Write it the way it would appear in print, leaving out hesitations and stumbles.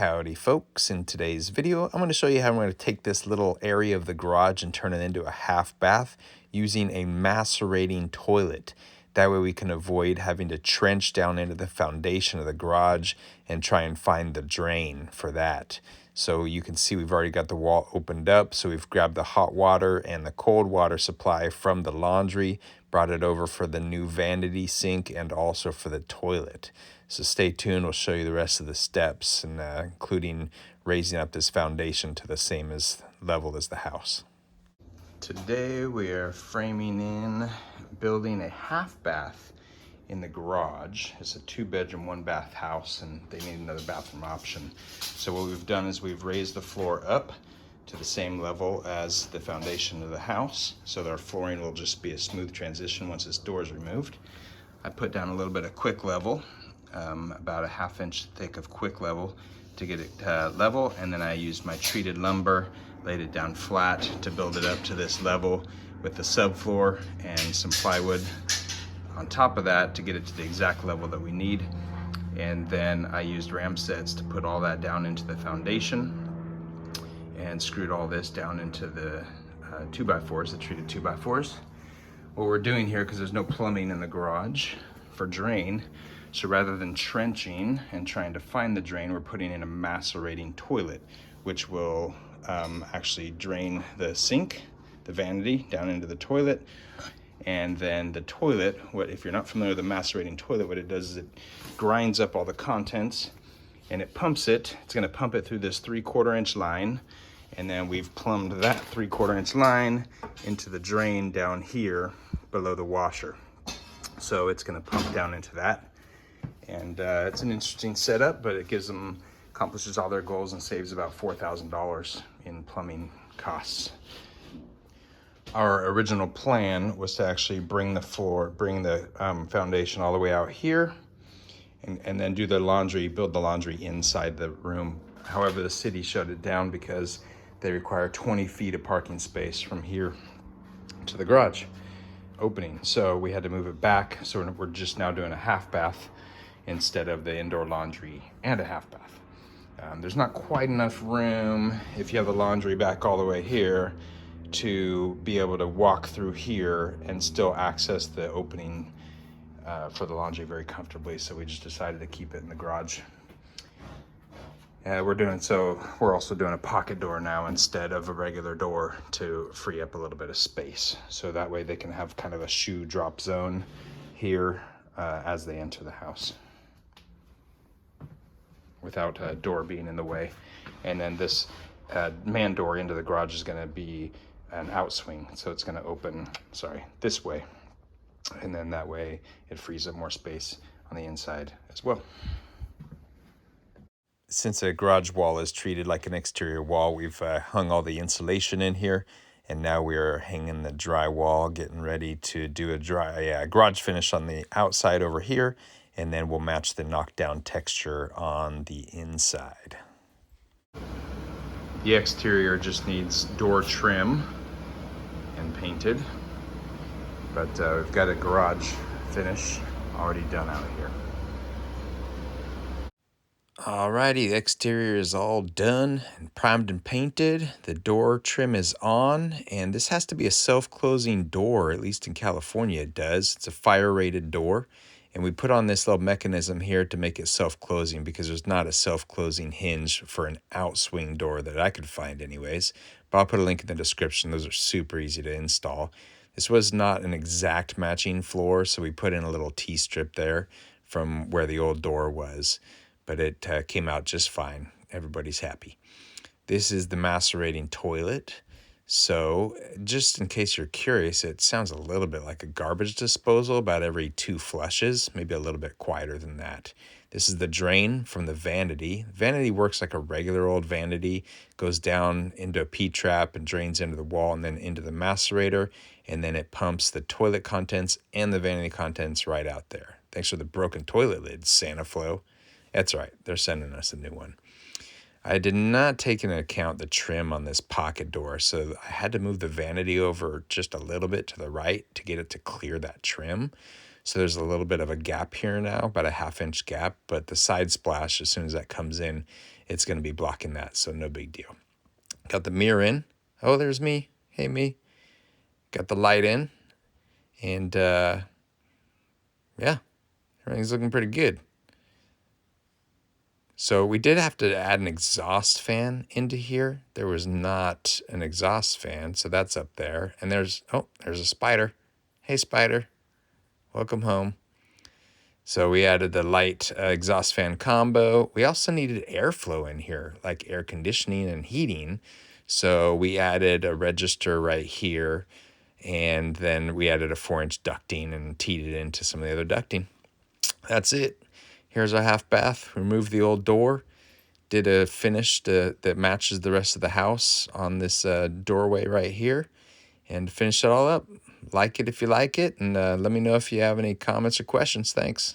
Howdy folks, in today's video I'm going to show you how I'm going to take this little area of the garage and turn it into a half bath using a macerating toilet. That way we can avoid having to trench down into the foundation of the garage and try and find the drain for that. So you can see we've already got the wall opened up, so we've grabbed the hot water and the cold water supply from the laundry, brought it over for the new vanity sink and also for the toilet. So stay tuned, we'll show you the rest of the steps, and including raising up this foundation to the same level as the house. Today we are framing in, building a half bath in the garage. It's a 2-bedroom, 1-bath house, and they need another bathroom option. So what we've done is we've raised the floor up to the same level as the foundation of the house, so that our flooring will just be a smooth transition once this door is removed. I put down a little bit of quick level, about a 1/2 inch thick of quick level to get it level, and then I used my treated lumber, laid it down flat to build it up to this level with the subfloor and some plywood on top of that to get it to the exact level that we need. And then I used ram sets to put all that down into the foundation and screwed all this down into the 2x4s, the treated 2x4s. What we're doing here, because there's no plumbing in the garage for drain, so rather than trenching and trying to find the drain, we're putting in a macerating toilet, which will actually drain the sink, the vanity, down into the toilet. And then the toilet, if you're not familiar with the macerating toilet, what it does is it grinds up all the contents and it pumps it. It's gonna pump it through this 3/4 inch line. And then we've plumbed that 3/4 inch line into the drain down here below the washer. So it's gonna pump down into that. And it's an interesting setup, but it accomplishes all their goals and saves about $4,000 in plumbing costs. Our original plan was to actually bring the foundation all the way out here and then do the laundry, build the laundry inside the room. However, the city shut it down because they require 20 feet of parking space from here to the garage opening. So we had to move it back. So we're just now doing a half bath instead of the indoor laundry and a half bath. There's not quite enough room if you have the laundry back all the way here to be able to walk through here and still access the opening for the laundry very comfortably. So we just decided to keep it in the garage. We're also doing a pocket door now instead of a regular door to free up a little bit of space. So that way they can have kind of a shoe drop zone here as they enter the house, without a door being in the way. And then this man door into the garage is gonna be an outswing. So it's gonna open, this way. And then that way it frees up more space on the inside as well. Since a garage wall is treated like an exterior wall, we've hung all the insulation in here. And now we're hanging the drywall, getting ready to do a garage finish on the outside over here. And then we'll match the knockdown texture on the inside. The exterior just needs door trim and painted, but we've got a garage finish already done out here. Alrighty, the exterior is all done and primed and painted. The door trim is on, and this has to be a self-closing door, at least in California it does. It's a fire-rated door. And we put on this little mechanism here to make it self-closing because there's not a self-closing hinge for an outswing door that I could find anyways. But I'll put a link in the description. Those are super easy to install. This was not an exact matching floor, so we put in a little T-strip there from where the old door was. But it came out just fine. Everybody's happy. This is the macerating toilet. So just in case you're curious, it sounds a little bit like a garbage disposal about every 2 flushes, maybe a little bit quieter than that. This is the drain from the vanity. Vanity works like a regular old vanity, goes down into a P-trap and drains into the wall and then into the macerator, and then it pumps the toilet contents and the vanity contents right out there. Thanks for the broken toilet lid, Saniflo. That's right, they're sending us a new one. I did not take into account the trim on this pocket door, so I had to move the vanity over just a little bit to the right to get it to clear that trim. So there's a little bit of a gap here now, about a 1/2 inch gap, but the side splash, as soon as that comes in, it's going to be blocking that, so no big deal. Got the mirror in. Oh, there's me. Hey, me. Got the light in. And, yeah, everything's looking pretty good. So we did have to add an exhaust fan into here. There was not an exhaust fan, so that's up there. And there's a spider. Hey, spider. Welcome home. So we added the light exhaust fan combo. We also needed airflow in here, like air conditioning and heating. So we added a register right here, and then we added a 4-inch ducting and teed it into some of the other ducting. That's it. Here's our half bath. Removed the old door. Did a finish that matches the rest of the house on this doorway right here, and finish it all up. Like it if you like it, and let me know if you have any comments or questions. Thanks.